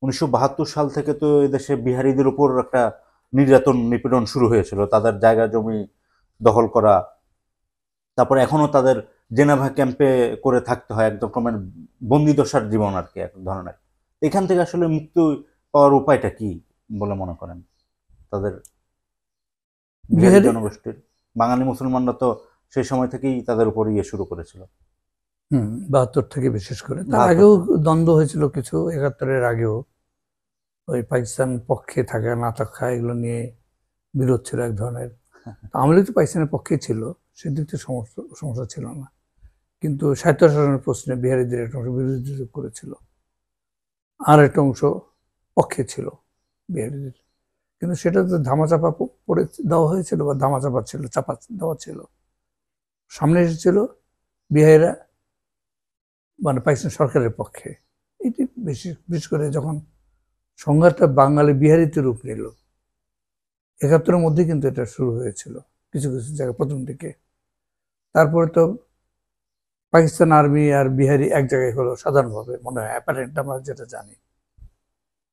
1972 সাল থেকে তো এদেশে বিহারীদের উপর একটা নির্যাতন নিপীড়ন শুরু হয়েছিল, তাদের জায়গা জমি দখল করা, তারপর এখনো তাদের জেনেভা ক্যাম্পে করে থাকতে হয়, একদম রকমের বন্দিদশার জীবন আর কি এক ধরনের। এখান থেকে আসলে মুক্তি পাওয়ার উপায়টা কি বলে মনে করেন তাদের, বিহারি বিহারি জনগোষ্ঠীর? বাঙালি মুসলমানরা তো সেই সময় থেকেই তাদের উপর ইয়ে শুরু করেছিল। 72 থেকে বিশেষ করে, তার 72 আগেও থেকে। দ্বন্দ্ব হয়েছিল কিছু, 71-এর আগেও ওই পাকিস্তান পক্ষে থাকা না থাকা এগুলো নিয়ে বিরোধ ছিল এক ধরনের। আওয়ামী লীগ তো পাকিস্তানের পক্ষে ছিল, সেদিক থেকে সমস্যা ছিল না, কিন্তু স্বায়ত্তশাসনের প্রশ্নে বিহারিদের একটা অংশ বিরোধিতা করেছিল, আর একটা অংশ পক্ষে ছিল বিহারিদের। কিন্তু সেটা তো ধামাচাপা পড়ে দেওয়া হয়েছিল, বা ধামাচাপা ছিল, চাপা দেওয়া ছিল। সামনে এসেছিল বিহারিরা মানে পাকিস্তান সরকারের পক্ষে। এটি বিশেষ করে যখন সংঘাতটা বাঙালি বিহারিতে রূপ নিল, 71-এর মধ্যে কিন্তু এটা শুরু হয়েছিল কিছু কিছু জায়গায় প্রথম দিকে। তারপরে তো পাকিস্তান আর্মি আর বিহারি এক জায়গায় হলো সাধারণভাবে মনে হয়, অ্যাপারেন্ট আমরা যেটা জানি।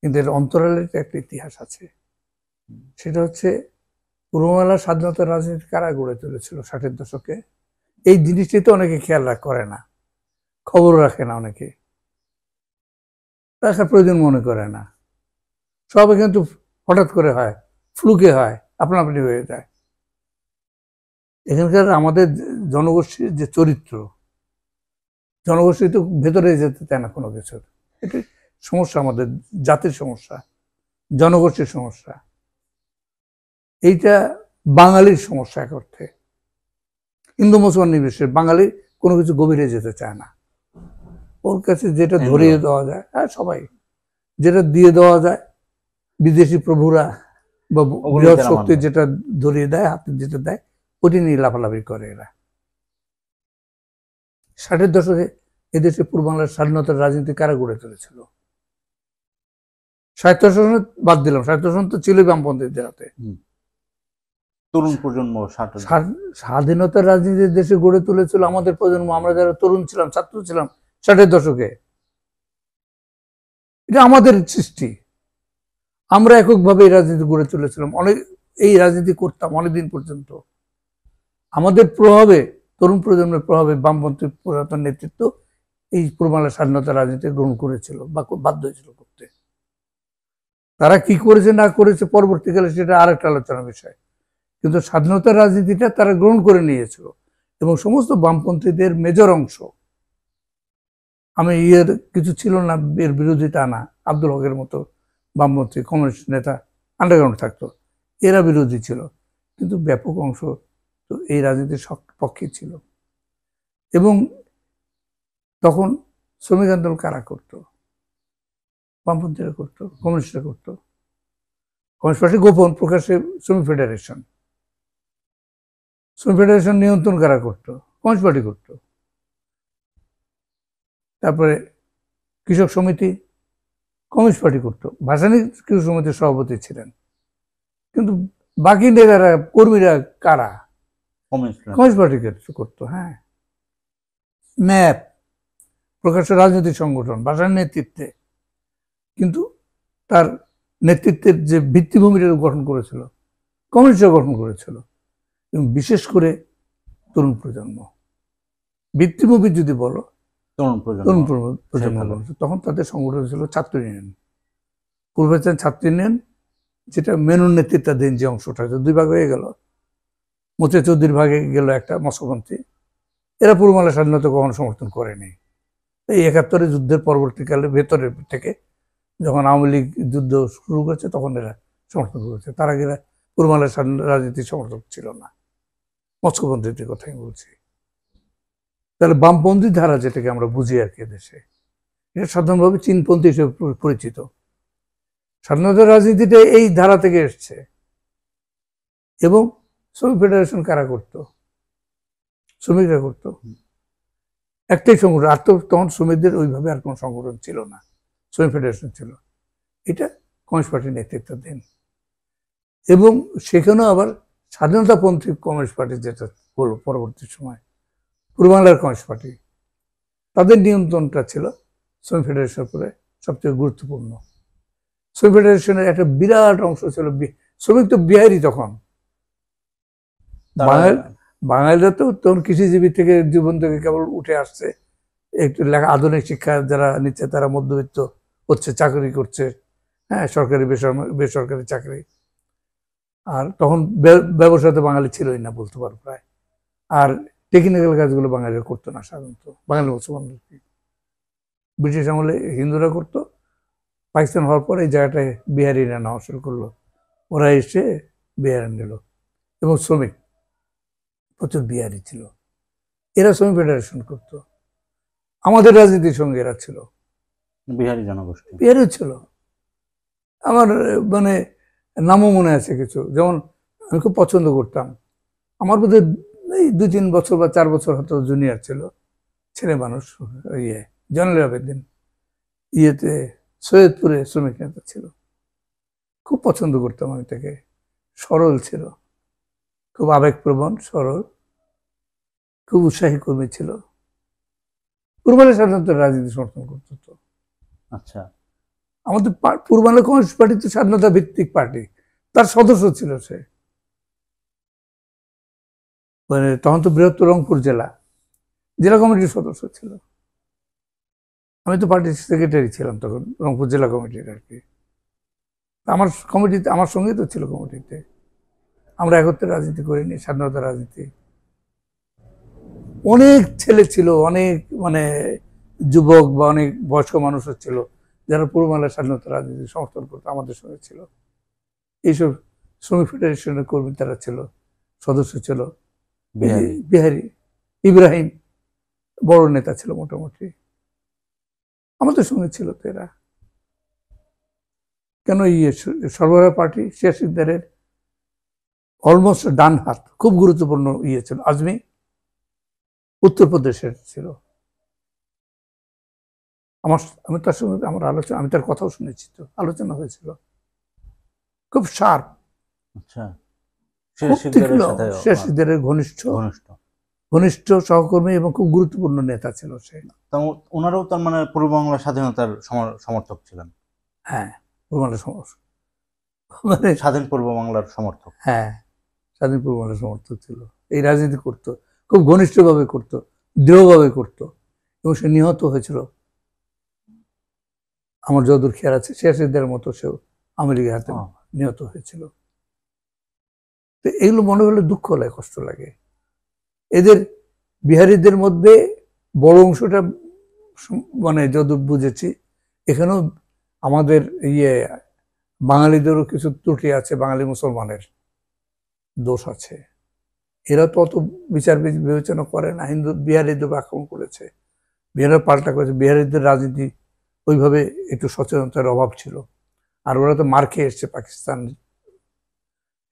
কিন্তু এর অন্তরালের একটা ইতিহাস আছে, সেটা হচ্ছে পূর্ববাংলার স্বাধীনতার রাজনীতি কারা গড়ে তুলেছিল 60-এর দশকে। এই জিনিসটি তো অনেকে খেয়াল করে না, খবর রাখে না, অনেকে রাখার প্রয়োজন মনে করে না। সবাই কিন্তু হঠাৎ করে হয়, ফ্লুকে হয়, আপনা আপনি হয়ে যায়। এখানকার আমাদের জনগোষ্ঠীর যে চরিত্র, জনগোষ্ঠী তো ভেতরে যেতে চায় না কোনো কিছুর। এটি সমস্যা, আমাদের জাতির সমস্যা, জনগোষ্ঠীর সমস্যা। এইটা বাঙালির সমস্যা এক অর্থে। হিন্দু মুসলমান নির্বিশেষে বাঙালি কোনো কিছু গভীরে যেতে চায় না। ওর কাছে যেটা ধরিয়ে দেওয়া যায়, হ্যাঁ সবাই যেটা দিয়ে দেওয়া যায়, বিদেশি প্রভুরা বা বৃহৎ শক্তি যেটা ধরিয়ে দেয়, হাতে যেটা দেয়, ওটি নিয়ে লাফালাফি করে এরা। 60-এর দশকে এদেশে পূর্ববাংলার স্বাধীনতার রাজনীতি কারা গড়ে তুলেছিল? স্বায়ত্তশাসন বাদ দিলাম, স্বায়ত্তশাসন তো ছিল বামপন্থীদের হাতে। তরুণ প্রজন্ম স্বাধীনতার রাজনীতি দেশে গড়ে তুলেছিল আমাদের প্রজন্ম, আমরা যারা তরুণ ছিলাম, ছাত্র ছিলাম 60-এর দশকে। এটা আমাদের সৃষ্টি, আমরা এককভাবে এই রাজনীতি গড়ে তুলেছিলাম, অনেক এই রাজনীতি করতাম অনেকদিন পর্যন্ত। আমাদের প্রভাবে, তরুণ প্রজন্মের প্রভাবে বামপন্থী পুরাতন নেতৃত্ব এই পূর্ববাংলার স্বাধীনতা রাজনীতি গ্রহণ করেছিল বা বাধ্য হয়েছিল করতে। তারা কি করেছে না করেছে পরবর্তীকালে সেটা আরেকটা আলোচনার বিষয়, কিন্তু স্বাধীনতার রাজনীতিটা তারা গ্রহণ করে নিয়েছিল। এবং সমস্ত বামপন্থীদের মেজর অংশ, আমি কিছু ছিল না এর বিরোধিতা না, আব্দুল হকের মতো বামপন্থী কমিউনিস্ট নেতা আন্ডারগ্রাউন্ড থাকতো, এরা বিরোধী ছিল, কিন্তু ব্যাপক অংশ তো এই রাজনীতির পক্ষে ছিল। এবং তখন শ্রমিক আন্দোলন কারা করতো? বামপন্থীরা করতো, কমিউনিস্টরা করতো। কমিউনিস্ট পার্টি গোপন প্রকাশ্যে শ্রমিক ফেডারেশন নিয়ন্ত্রণ কারা করতো? কমিউনিস্ট পার্টি করতো। তারপরে কৃষক সমিতি কমিউনিস্ট পার্টি করতো, ভাসানী কৃষক সমিতির সভাপতি ছিলেন। কিন্তু বাকি নেতারা, কর্মীরা কারা? কমিউনিস্ট পার্টি করতো। হ্যাঁ, ম্যাপ প্রকাশ্য রাজনৈতিক সংগঠন ভাসানীর নেতৃত্বে, কিন্তু তার নেতৃত্বের যে ভিত্তিভূমিটা গঠন করেছিল কমিউনিস্টরা গঠন করেছিল। এবং বিশেষ করে তরুণ প্রজন্ম, ভিত্তিভূমি যদি বলো তরুণ প্রজন্ম, তখন তাদের সংগঠন ছিল ছাত্র ইউনিয়ন, পূর্বাঞ্চল ছাত্র ইউনিয়ন, যেটা মেনুর নেতৃত্বাধীন যে অংশটা, দুই ভাগ হয়ে গেল, মোচে চৌধুরীর ভাগে গেল একটা মৎস্যপন্থী। এরা পূর্ববাংলার স্বাধীনতা কখনো সমর্থন করেনি। এই 71-এর যুদ্ধের পরবর্তীকালে ভেতরের থেকে যখন আওয়ামী লীগ যুদ্ধ শুরু করেছে তখন এরা সমর্থন করেছে। তার আগে এরা পূর্ববাংলার রাজনীতির সমর্থক ছিল না, মৎস্যপন্থীদের কথাই বলছি। তাহলে বামপন্থী ধারা যেটাকে আমরা বুঝি আর কি দেশে, এটা সাধারণভাবে চীনপন্থী হিসেবে পরিচিত। স্বাধীনতার রাজনীতিটা এই ধারা থেকে এসছে। এবং শ্রমিক ফেডারেশন কারা করতো? শ্রমিকরা করতো, একটাই সংগঠন। আর তো তখন শ্রমিকদের ওইভাবে আর কোনো সংগঠন ছিল না, শ্রমিক ফেডারেশন ছিল, এটা কমিউনিস্ট পার্টির নেতৃত্বাধীন। এবং সেখানেও আবার স্বাধীনতাপন্থী কমিউনিস্ট পার্টি যেটা হলো পরবর্তী সময়, পূর্ববাংলার কমিউনিস্ট পার্টি, তাদের নিয়ন্ত্রণটা ছিল শ্রমিক ফেডারেশনের উপরে সবচেয়ে গুরুত্বপূর্ণ। শ্রমিক ফেডারেশনের একটা বিরাট অংশ ছিল শ্রমিক তো বিহারি তখন। বাঙালিরা তো তখন কৃষিজীবী থেকে জীবন থেকে কেবল উঠে আসছে, একটু আধুনিক শিক্ষা যারা নিচ্ছে তারা মধ্যবিত্ত হচ্ছে, চাকরি করছে, হ্যাঁ, সরকারি বেসরকারি চাকরি। আর তখন ব্যবসা তো বাঙালি ছিলই না বলতে পারো প্রায়। আর টেকনিক্যাল কাজগুলো বাঙালিরা করতো না সাধারণত, বাঙালি মুসলমানরা। ব্রিটিশ আমলে হিন্দুরা করতো, পাকিস্তান হওয়ার পর এই জায়গাটায় বিহারিরা নেওয়া শুরু করলো, ওরা এসে বিহার নিল। এবং শ্রমিক প্রচুর বিহারি ছিল, এরা শ্রমিক ফেডারেশন করতো। আমাদের রাজনীতির সঙ্গে এরা ছিল, বিহারি জনগোষ্ঠী, বিহারিও ছিল। আমার মানে নামও মনে আছে কিছু, যেমন আমি খুব পছন্দ করতাম, আমার বোধহয় এই 2-3 বছর বা 4 বছর হয়তো জুনিয়র ছিল, ছেলে মানুষ, জয়নুল আবেদিন ইয়েতে সৈয়দপুরে শ্রমিক নেতা ছিল, খুব পছন্দ করতাম আমি তাকে। সরল ছিল, খুব আবেগপ্রবণ, সরল, খুব উৎসাহী কর্মী ছিল। পূর্বাঞ্চলের সাধারণত রাজনীতি সমর্থন করতো। তো আচ্ছা, আমাদের পূর্বাঞ্চল কমিউনিস্ট পার্টি তো স্বাধীনতা ভিত্তিক পার্টি, তার সদস্য ছিল সে। মানে তখন তো বৃহত্তর রংপুর জেলা কমিটির সদস্য ছিল। আমি তো পার্টির সেক্রেটারি ছিলাম তখন, রংপুর জেলা কমিটির আর কি। আমার কমিটিতে, আমার সঙ্গেই তো ছিল কমিটিতে। আমরা একত্রে রাজনীতি করিনি, স্বাধীনতা রাজনীতি। অনেক ছেলে ছিল, অনেক মানে যুবক বা অনেক বয়স্ক মানুষও ছিল যারা পূর্ববাংলার স্বাধীনতা রাজনীতি সমর্থন করতো, আমাদের সঙ্গে ছিল। এইসব শ্রমিক ফেডারেশনের কর্মী তারা ছিল, সদস্য ছিল। বিহারি ইব্রাহিম বড় নেতা ছিল মোটামুটি, আমাদের সঙ্গে ছিল তো এরা। কেন সরবরাহ পার্টি শেখ সিকদারের অলমোস্ট ডান হাত, খুব গুরুত্বপূর্ণ ছিল আজমি, উত্তরপ্রদেশের ছিল। আমি তার সঙ্গে আমার আলোচনা, আমি তার কথাও শুনেছি, তো আলোচনা হয়েছিল, খুব শার্প। আচ্ছা, শেখ সিকদারের ঘনিষ্ঠ সহকর্মী এবং খুব গুরুত্বপূর্ণ নেতা ছিল সে। ওনারাও তার মানে পূর্ব বাংলার স্বাধীনতার সমর্থক ছিলেন। হ্যাঁ, মানে স্বাধীন পূর্ব বাংলার সমর্থক। হ্যাঁ, স্বাধীন পূর্ব বাংলার সমর্থক ছিল। এই রাজনীতি করতো, খুব ঘনিষ্ঠভাবে করতো, দৃঢ়ভাবে করতো। এবং সে নিহত হয়েছিল, আমার যতদূর খেয়াল আছে, শেখ সিকদারের মতো সেও আমেরিকার হাতে নিহত হয়েছিল। তো এগুলো মনে হলে দুঃখ লাগে, কষ্ট লাগে। এদের বিহারিদের মধ্যে বড় অংশটা, মানে যত বুঝেছি, এখানেও আমাদের বাঙালিদেরও কিছু ত্রুটি আছে, বাঙালি মুসলমানের দোষ আছে। এরা তো অত বিচার বিবেচনা করে না। বিহারিদের আক্রমণ করেছে, বিহারের পাল্টা করেছে। বিহারিদের রাজনীতি ওইভাবে একটু সচেতনতার অভাব ছিল। আর ওরা তো মার খেয়ে এসছে, পাকিস্তান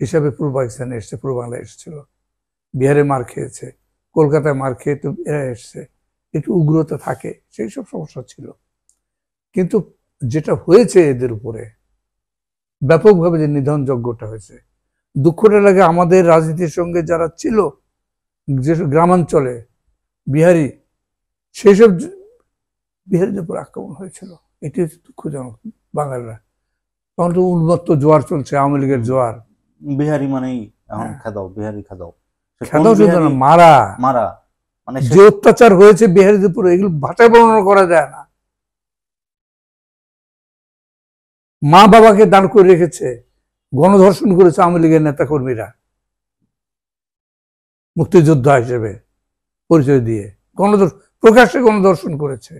হিসাবে পূর্ব পাকিস্তানে এসছে, পূর্ব বাংলায় এসেছিল, বিহারে মার খেয়েছে, কলকাতায় মার খেয়ে তো এরা এসছে, একটু উগ্রতা থাকে, সেই সব সমস্যা ছিল। কিন্তু যেটা হয়েছে এদের উপরে ব্যাপকভাবে যে নিধনযজ্ঞটা হয়েছে, দুঃখটা লাগে আমাদের রাজনীতির সঙ্গে যারা ছিল, যেসব গ্রামাঞ্চলে বিহারি, সেই সব বিহারিদের উপর আক্রমণ হয়েছিল। এটি হচ্ছে দুঃখজনক। বাঙালিরা তখন তো উন্মত্ত জোয়ার চলছে, আওয়ামী লীগের জোয়ার। বিহারি মানেই এখন খাদাও, বিহারি খাদাও, খাদাও শুধু না, মারা মারা, মানে যে অত্যাচার হয়েছে বিহারিদের উপরে, এগুলো ভাষায় বর্ণনা করা যায় না। মা বাবাকে দাঁড় করে রেখেছে, গণধর্ষণ করেছে আওয়ামী লীগের নেতা কর্মীরা, মুক্তিযোদ্ধা হিসেবে পরিচয় দিয়ে প্রকাশ্যে গণধর্ষণ করেছে,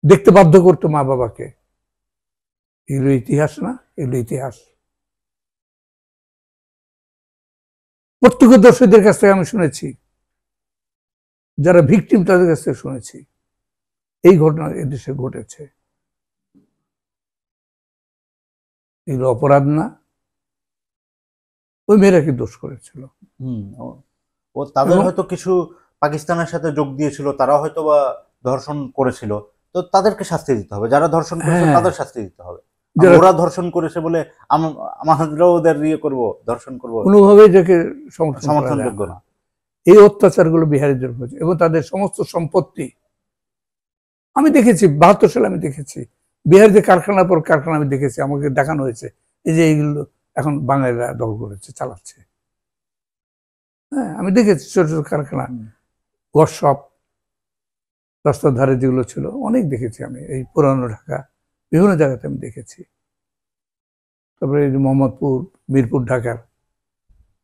দেখতে বাধ্য করতো মা বাবাকে। এগুলো ইতিহাস না, এগুলো ইতিহাস। প্রত্যক্ষদর্শীদের কাছ থেকে আমি শুনেছি, যারা ভিকটিম তাদের কাছ থেকে শুনেছি, এই ঘটনা এদেশে ঘটেছে। এগুলো অপরাধ না, ওই মেয়েরা কি দোষ করেছিল? ও তাদের হয়তো কিছু পাকিস্তানের সাথে যোগ দিয়েছিল, তারা হয়তো বা ধর্ষণ করেছিল, তো তাদেরকে শাস্তি দিতে হবে। যারা ধর্ষণ করেছে তাদের শাস্তি দিতে হবে। ওরা ধর্ষণ করেছে বলে আমাদেরও ওদের করবো, ধর্ষণ করবো, কোনোভাবেই এটাকে সমর্থনযোগ্য না। এই অত্যাচারগুলো বিহারিদের হয়েছে এবং তাদের সমস্ত সম্পত্তি আমি দেখেছি। 72 সালে আমি দেখেছি বিহারিতে কারখানার পর কারখানা আমি দেখেছি, আমাকে দেখানো হয়েছে, এই যে এইগুলো এখন বাঙালিরা দখল করেছে, চালাচ্ছে। হ্যাঁ, আমি দেখেছি ছোট ছোট কারখানা, ওয়ার্কশপ, রাস্তার ধারে যেগুলো ছিল অনেক দেখেছি আমি, এই পুরানো ঢাকা বিভিন্ন জায়গাতে আমি দেখেছি। তারপরে এই যে মোহাম্মদপুর, মিরপুর, ঢাকার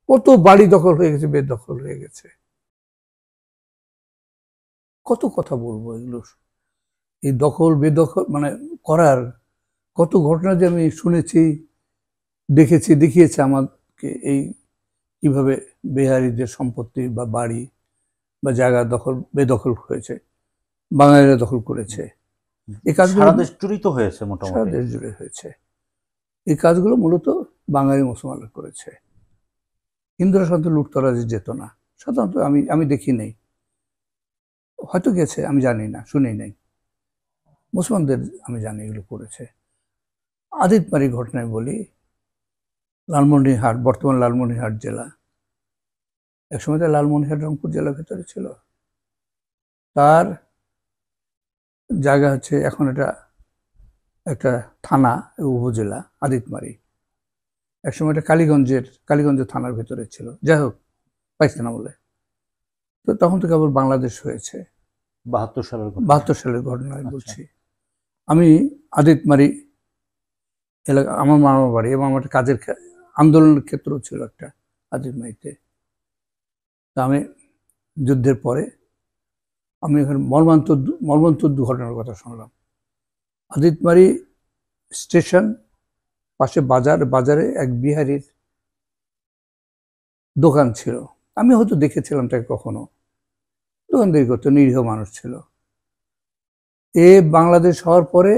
কত বাড়ি দখল হয়ে গেছে, বেদখল হয়ে গেছে। কত কথা বলবো এগুলো, এই দখল বেদখল মানে করার কত ঘটনা যে আমি শুনেছি, দেখেছি, দেখিয়েছে আমাকে, এই কিভাবে বিহারিদের সম্পত্তি বা বাড়ি বা জায়গা দখল বেদখল হয়েছে, বাঙালিরা দখল করেছে। এই কাজগুলো সারা দেশ জুড়েই তো হয়েছে সারা মোটামুটি। দেশ জুড়ে হয়েছে। এই কাজগুলো মূলত বাঙালি মুসলমানরা করেছে। হিন্দুরা সাধারণত লুটতরাজে যেত না, সাধারণত আমি দেখি নাই, হয়তো গেছে, আমি জানি না, শুনি নাই। মুসলমানদের আমি জানি এগুলো করেছে। আদিতবাড়ি ঘটনায় বলি, লালমনিরহাট, বর্তমান লালমনিরহাট জেলা, একসময় তো লালমনিরহাট রংপুর জেলার ভেতরে ছিল। তার জায়গা হচ্ছে এখন এটা একটা থানা, উপজেলা আদিতমারি। একসময় এটা কালীগঞ্জ থানার ভেতরে ছিল। যাই হোক, পাইছে না বলে, তো তখন থেকে আবার বাংলাদেশ হয়েছে। 72 সালের ঘটনা। 72 সালের ঘটনা বলছি। আমি আদিতমারি এলাকা, আমার মামার বাড়ি, এবং আমার কাজের আন্দোলনের ক্ষেত্র ছিল একটা আদিতমারিতে। তা আমি যুদ্ধের পরে আমি এখানে মর্মান্তিক দুর্ঘটনার কথা শুনলাম। আদিতমারি স্টেশন পাশে বাজারে এক বিহারির দোকান ছিল। আমি হয়তো দেখেছিলাম তাকে কখনো, দোকানদারি করতো, নিরীহ মানুষ ছিল। এ বাংলাদেশ হওয়ার পরে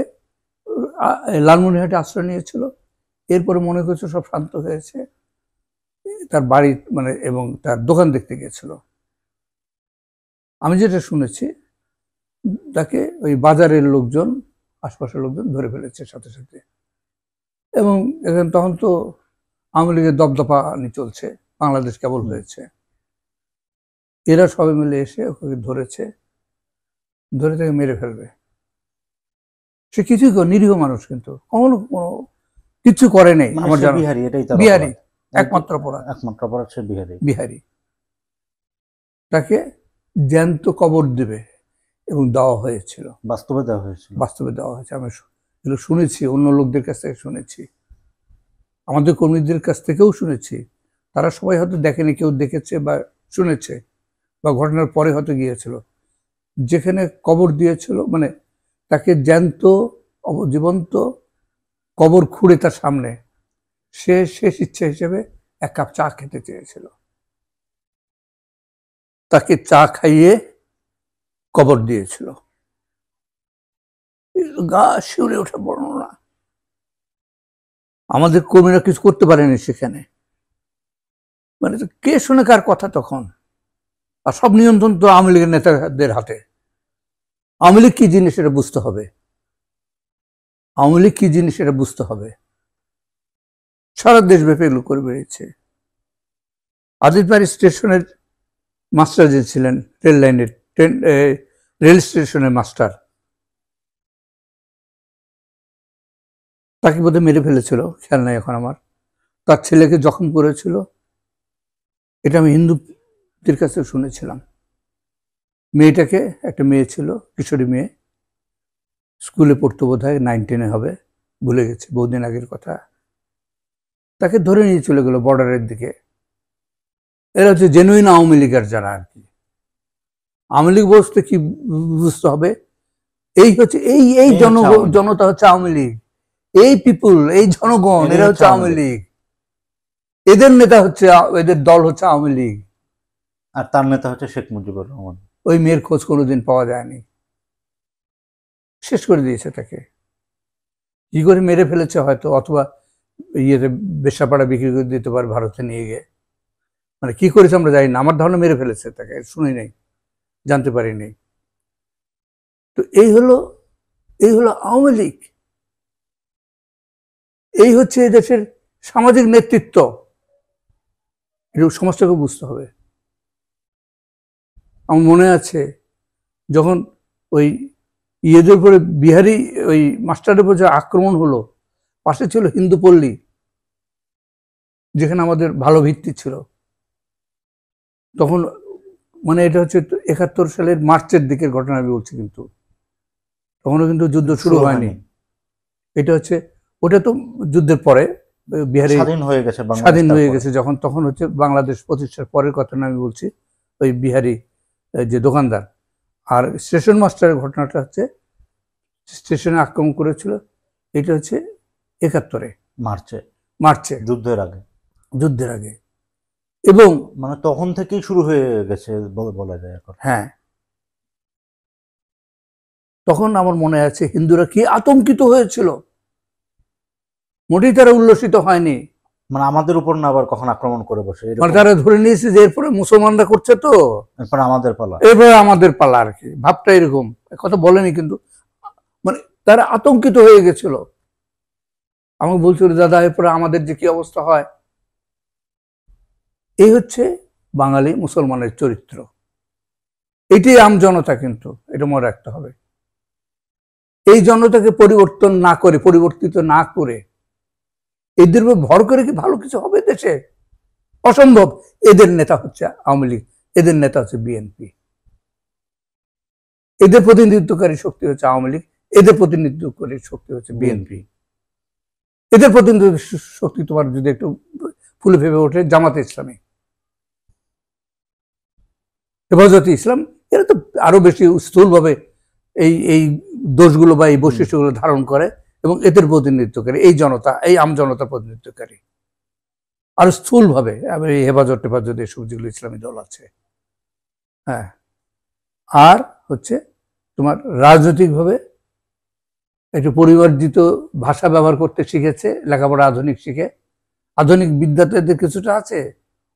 লালমনিরহাটে আশ্রয় নিয়েছিল। এরপরে মনে করছে সব শান্ত হয়েছে, তার বাড়ি মানে এবং তার দোকান দেখতে গিয়েছিল। আমি যেটা শুনেছি, তাকে ওই বাজারের লোকজন, আশপাশের লোকজন ধরে ফেলেছে সাথে সাথে। এবং এখানে তখন তো আওয়ামী লীগের দপদপানি চলছে, বাংলাদেশ কেবল হয়েছে। এরা সবাই মিলে এসে ওকে ধরে তাকে মেরে ফেলবে। সে কিছুই নিরীহ মানুষ, কিন্তু কোনো কিছু করে নেই। মানে আমার সে জানা বিহারি, এটাই তার বিহারি, অপরাধ। একমাত্র অপরাধ একমাত্র অপরাধ সে বিহারি। তাকে জ্যান্ত কবর দেবে এবং দেওয়া হয়েছিল, বাস্তবে দেওয়া হয়েছিল। বাস্তবে দেওয়া হয়েছে। আমি এগুলো শুনেছি, অন্য লোকদের কাছ থেকে শুনেছি, আমাদের কর্মীদের কাছ থেকেও শুনেছি। তারা সবাই হয়তো দেখেনি, কেউ দেখেছে বা শুনেছে, বা ঘটনার পরে হয়তো গিয়েছিল। যেখানে কবর দিয়েছিল, মানে তাকে জ্যান্ত জীবন্ত কবর খুঁড়ে তার সামনে, সে শেষ ইচ্ছা হিসেবে 1 কাপ চা খেতে চেয়েছিল। তাকে চা খাইয়ে কবর দিয়েছিল। গা শিউরে ওঠা বর্ণনা। আমাদের কর্মীরা কিছু করতে পারেনি সেখানে, মানে কে শুনে কার কথা তখন। আর সব নিয়ন্ত্রণ তো আওয়ামী লীগের নেতাদের হাতে। আওয়ামী লীগ কি জিনিস এটা বুঝতে হবে, আওয়ামী লীগ কি জিনিস এটা বুঝতে হবে। সারা দেশব্যাপী এগুলো করে বেরিয়েছে। আদিতবাড়ি স্টেশনের মাস্টার যে ছিলেন, রেল লাইনের রেল স্টেশনের মাস্টার, তাকে বোধহয় মেরে ফেলেছিল, খেয়াল নাই এখন আমার। তার ছেলেকে জখম করেছিল, এটা আমি হিন্দুদের কাছে শুনেছিলাম। মেয়েটাকে, একটা মেয়ে ছিল, কিশোরী মেয়ে, স্কুলে পড়তো বোধহয়, 9-10 হবে, ভুলে গেছে, বহুদিন আগের কথা। তাকে ধরে নিয়ে চলে গেল বর্ডারের দিকে। এরা হচ্ছে জেনুইন আওয়ামী লীগের যারা আর কি। আওয়ামী লীগ বলতে কি বুঝতে হবে, এই হচ্ছে এই জনতা হচ্ছে আওয়ামী লীগ, এই পিপুল, এই জনগণ, এরা হচ্ছে আওয়ামী লীগ। এদের নেতা হচ্ছে, এদের দল হচ্ছে আওয়ামী লীগ। আর তার নেতা হচ্ছে শেখ মুজিবুর রহমান। ওই মেয়ের খোঁজ কোনোদিন পাওয়া যায়নি, শেষ করে দিয়েছে তাকে। কি করে মেরে ফেলেছে হয়তো, অথবা ইয়েতে বেশ্যাপাড়া বিক্রি করে দিতে পারে ভারতে নিয়ে গিয়ে, মানে কি করেছে আমরা জানি না। আমার ধারণা মেরে ফেলেছে তাকে, শুনি নাই, জানতে পারিনি। তো এই হলো আওয়ামী লীগ, এই হচ্ছে দেশের সামাজিক নেতৃত্ব। এটা সমাজটাকে বুঝতে হবে। আমার মনে আছে যখন ওই ইয়েদের উপরে বিহারি ওই মাস্টারের উপর যে আক্রমণ হলো, পাশে ছিল হিন্দু পল্লী, যেখানে আমাদের ভালো ভিত্তি ছিল। তখন মানে এটা হচ্ছে 71 সালের মার্চের দিকের ঘটনা আমি বলছি, কিন্তু তখনও কিন্তু যুদ্ধ শুরু হয়নি। এটা হচ্ছে, ওটা তো যুদ্ধের পরে বিহারি স্বাধীন হয়ে গেছে, স্বাধীন হয়ে গেছে যখন, তখন হচ্ছে বাংলাদেশ প্রতিষ্ঠার পরের কথা আমি বলছি। ওই বিহারি যে দোকানদার আর স্টেশন মাস্টারের ঘটনাটা হচ্ছে স্টেশনে আক্রমণ করেছিল, এটা হচ্ছে 71-এ মার্চে যুদ্ধের আগে। এবং মানে তখন থেকেই শুরু হয়ে গেছে বলা যায় এখন। হ্যাঁ, তখন আমার মনে আছে হিন্দুরা কি আতঙ্কিত হয়েছিল, মোটেই তারা উল্লসিত হয়নি। মানে আমাদের উপর না আবার কখন আক্রমণ করে বসে, মানে তারা ধরে নিয়েছে যে এরপরে মুসলমানরা করছে, তো এরপর আমাদের পালা, এরপরে আমাদের পালা আর কি, ভাবটা এরকম। কথা বলেনি, কিন্তু মানে তারা আতঙ্কিত হয়ে গেছিল। আমাকে বলছিল, দাদা এরপরে আমাদের যে কি অবস্থা হয়। এই হচ্ছে বাঙালি মুসলমানের চরিত্র, এটি আমজনতা, কিন্তু এটা মনে রাখতে হবে। এই জনতাকে পরিবর্তিত না করে এদের উপর ভর করে কি ভালো কিছু হবে দেশে? অসম্ভব। এদের নেতা হচ্ছে আওয়ামী লীগ, এদের নেতা হচ্ছে বিএনপি, এদের প্রতিনিধিত্বকারী শক্তি হচ্ছে আওয়ামী লীগ, এদের প্রতিনিধিত্বকারী শক্তি হচ্ছে বিএনপি, এদের প্রতিনিধিত্ব শক্তি তোমার যদি একটু ফুলে ফেপে ওঠে জামাতে ইসলামী, হেফাজতে ইসলাম, এরা তো আরো বেশি স্থূলভাবে এই দোষগুলো বা এই বৈশিষ্ট্যগুলো ধারণ করে এবং এদের প্রতিনিধিত্বকারী, এই জনতা, এই আমজনতার প্রতিনিধিত্বকারী আর স্থূলভাবে হেফাজত এসব যেগুলো ইসলামী দল আছে। হ্যাঁ, আর হচ্ছে তোমার রাজনৈতিকভাবে একটু পরিবর্তিত ভাষা ব্যবহার করতে শিখেছে, লেখাপড়া আধুনিক শিখে, আধুনিক বিদ্যা তো এদের কিছুটা আছে।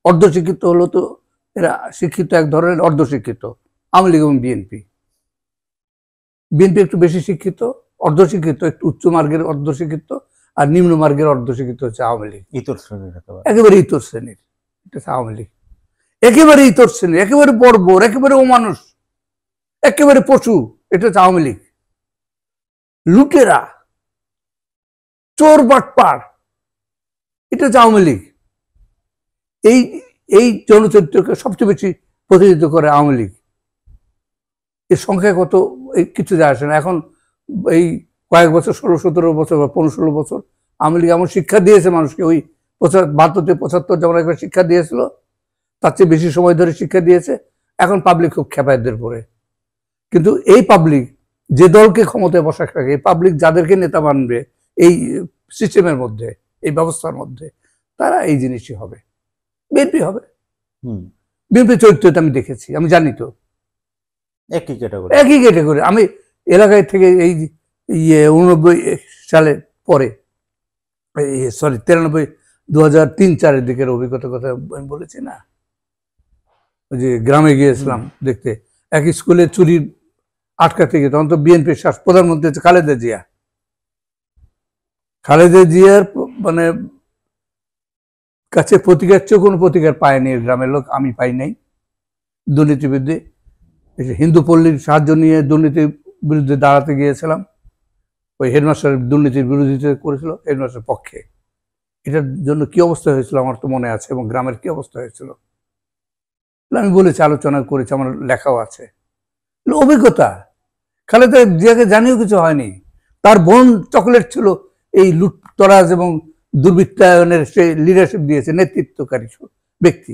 অর্ধশিক্ষিত হলো তো এরা শিক্ষিত এক ধরনের, অর্ধশিক্ষিত আওয়ামী লীগ এবং বিএনপি একটু বেশি শিক্ষিত, অর্ধশিক্ষিত একটু উচ্চ মার্গের অর্ধশিক্ষিত, আর নিম্ন মার্গের অর্ধশিক্ষিত হচ্ছে আওয়ামী লীগ, একেবারে ইতর শ্রেণীর, এটা হচ্ছে আওয়ামী লীগ, একেবারে ইতর শ্রেণীর, একেবারে বর্বর, একেবারে অমানুষ, একেবারে পশু, এটা হচ্ছে আওয়ামী লীগ। লুটেরা, চোর বাটপার, এটা হচ্ছে আওয়ামী লীগ। এই জনচরিত্রকে সবচেয়ে বেশি প্রতিনিধিত্ব করে আওয়ামী লীগ। এর সংখ্যা কত কিছু যায় আসে না। এখন এই কয়েক বছর, 16-17 বছর বা 15-16 বছর আওয়ামী লীগ এমন শিক্ষা দিয়েছে মানুষকে, ওই 72-75 যেমন একবার শিক্ষা দিয়েছিল, তার চেয়ে বেশি সময় ধরে শিক্ষা দিয়েছে। এখন পাবলিক খুব খেপায়দের পরে, কিন্তু এই পাবলিক যে দলকে ক্ষমতায় বসায় রাখে, এই পাবলিক যাদেরকে নেতা মানবে এই সিস্টেমের মধ্যে, এই ব্যবস্থার মধ্যে, তারা এই জিনিসই হবে, বিএনপি হবে। বিএনপি চরিত্রটা আমি দেখেছি, আমি জানি তো, একই ক্যাটাগরি। আমি এলাকায় থেকে এই 89 সালে পরে, 93, 2003-04 দিকের অভিজ্ঞতার কথা আমি বলেছি না, ওই যে গ্রামে গিয়েছিলাম দেখতে, এক স্কুলে চুরি আটকাতে গিয়ে, তখন তো বিএনপির প্রধানমন্ত্রী হচ্ছে খালেদা জিয়ার মানে কাছে প্রতিকার চেয়ে কোনো প্রতিকার পায়নি গ্রামের লোক, আমি পাই নাই। দুর্নীতিবিরুদ্ধে হিন্দু পল্লীর সাহায্য নিয়ে দুর্নীতির বিরুদ্ধে দাঁড়াতে গিয়েছিলাম, ওই হেডমাস্টারের দুর্নীতির বিরোধিতা করেছিল হেডমাস্টারের পক্ষে। এটার জন্য কি অবস্থা হয়েছিল আমার তো মনে আছে, এবং গ্রামের কি অবস্থা হয়েছিল আমি বলেছি, আলোচনা করেছি, আমার লেখাও আছে। অভিজ্ঞতা, খালেদা জিয়াকে জানিও কিছু হয়নি। তার বোন চকলেট ছিল এই লুটতরাজ এবং দুর্বৃত্তায়নের, সে লিডারশিপ দিয়েছে, নেতৃত্বকারী ব্যক্তি।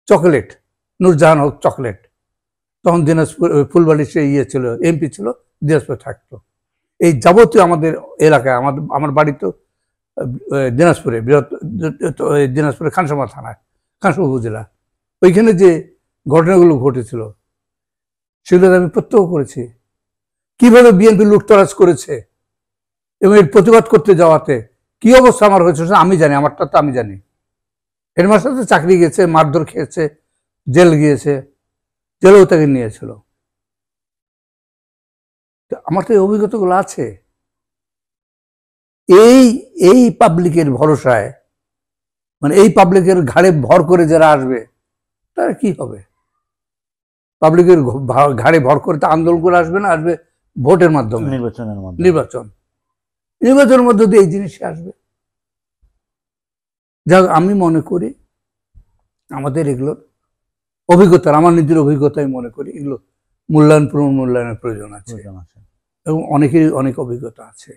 চকলেট, নূরজাহান হক চকলেট, তখন দিনাজপুর ফুলবাড়ির সে ছিল, এমপি ছিল, দিনাজপুরে থাকতো। এই যাবতীয় আমাদের এলাকায়, আমার বাড়ি তো দিনাজপুরে, দিনাজপুরে খানসামা থানায়, খানসামা উপজেলা, ওইখানে যে ঘটনাগুলো ঘটেছিল সেগুলো আমি প্রত্যক্ষ করেছি, কিভাবে বিএনপি লুটতরাজ করেছে এবং এর প্রতিবাদ করতে যাওয়াতে কি অবস্থা আমার হয়েছে আমি জানি, আমারটা তো আমি জানি। হেডমাস্টার তো চাকরি গেছে, মারধর খেয়েছে, জেল গিয়েছে, জেলেও তাকে নিয়েছিল। আমার তো এই অভিজ্ঞতাগুলো আছে। এই পাবলিকের ভরসায়, মানে এই পাবলিকের ঘাড়ে ভর করে যারা আসবে তারা কি হবে? পাবলিকের ঘাড়ে ভর করতে আন্দোলন করে আসবে না, আসবে ভোটের মাধ্যমে, নির্বাচনের মাধ্যমে। নির্বাচনের মধ্য দিয়ে এই জিনিসই আসবে। যাক, আমি মনে করি আমাদের এগুলোর অভিজ্ঞতার, আমার নিজের অভিজ্ঞতায় মনে করি এগুলো পুনর্মূল্যায়নের প্রয়োজন আছে, এবং অনেকেরই অনেক অভিজ্ঞতা আছে,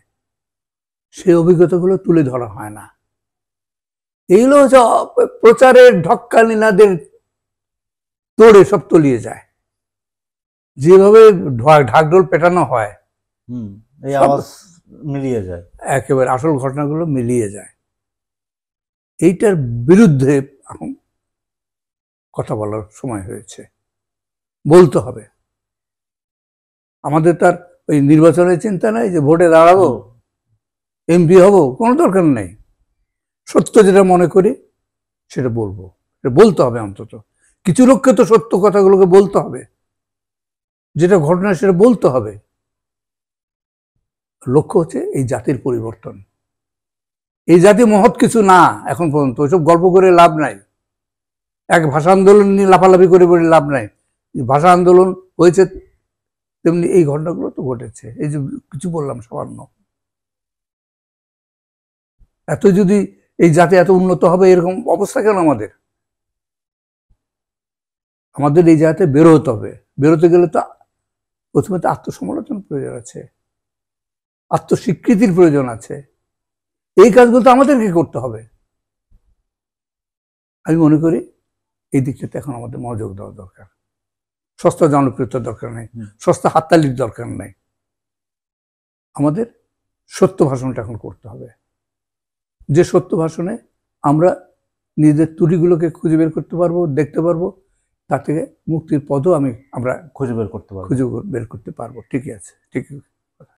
সেই অভিজ্ঞতাগুলো তুলে ধরা হয় না। এইগুলো হচ্ছে প্রচারের ঢক্কানিনাদের তোড়ে সব তলিয়ে যায়, যেভাবে ঢাকঢোল পেটানো হয়, এই আওয়াজ মিলিয়ে যায়, একেবারে আসল ঘটনাগুলো মিলিয়ে যায়। এইটার বিরুদ্ধে এখন কথা বলার সময় হয়েছে, বলতে হবে। আমাদের তার ওই নির্বাচনের চিন্তা নাই যে ভোটে দাঁড়াবো, এমপি হব, কোনো দরকার নেই। সত্য যেটা মনে করি সেটা বলবো, সেটা বলতে হবে। অন্তত কিছু লোককে তো সত্য কথাগুলোকে বলতে হবে, যেটা ঘটনা সেটা বলতে হবে। লক্ষ্য হচ্ছে এই জাতির পরিবর্তন। এই জাতি মহৎ কিছু না এখন পর্যন্ত, ওইসব গল্প করে লাভ নাই। এক ভাষা আন্দোলন নিয়ে লাফালাফি করে বলে লাভ নাই। ভাষা আন্দোলন হয়েছে তেমনি এই ঘটনাগুলো তো ঘটেছে। এই যে কিছু বললাম সামান্য, এত যদি এই জাতি এত উন্নত হবে, এরকম অবস্থা কেন আমাদের? আমাদের এই জায়গাতে বেরো হতে হবে। বেরোতে গেলে তো প্রথমে তো আত্মসমালোচনার প্রয়োজন আছে, আত্মস্বীকৃতির প্রয়োজন আছে। এই কাজগুলো তো আমাদেরকে করতে হবে। আমি মনে করি এই দিকটাতে এখন আমাদের মনোযোগ দেওয়া দরকার। সস্তা জনপ্রিয়তার দরকার নেই, সস্তা হাততালির দরকার নেই। আমাদের সত্য ভাষণটা এখন করতে হবে, যে সত্য ভাষণে আমরা নিজেদের ত্রুটিগুলোকে খুঁজে বের করতে পারবো, দেখতে পারবো, তার থেকে মুক্তির পথও আমরা খুঁজে বের করতে পারবো। বের করতে পারবো। ঠিকই আছে, ঠিক আছে।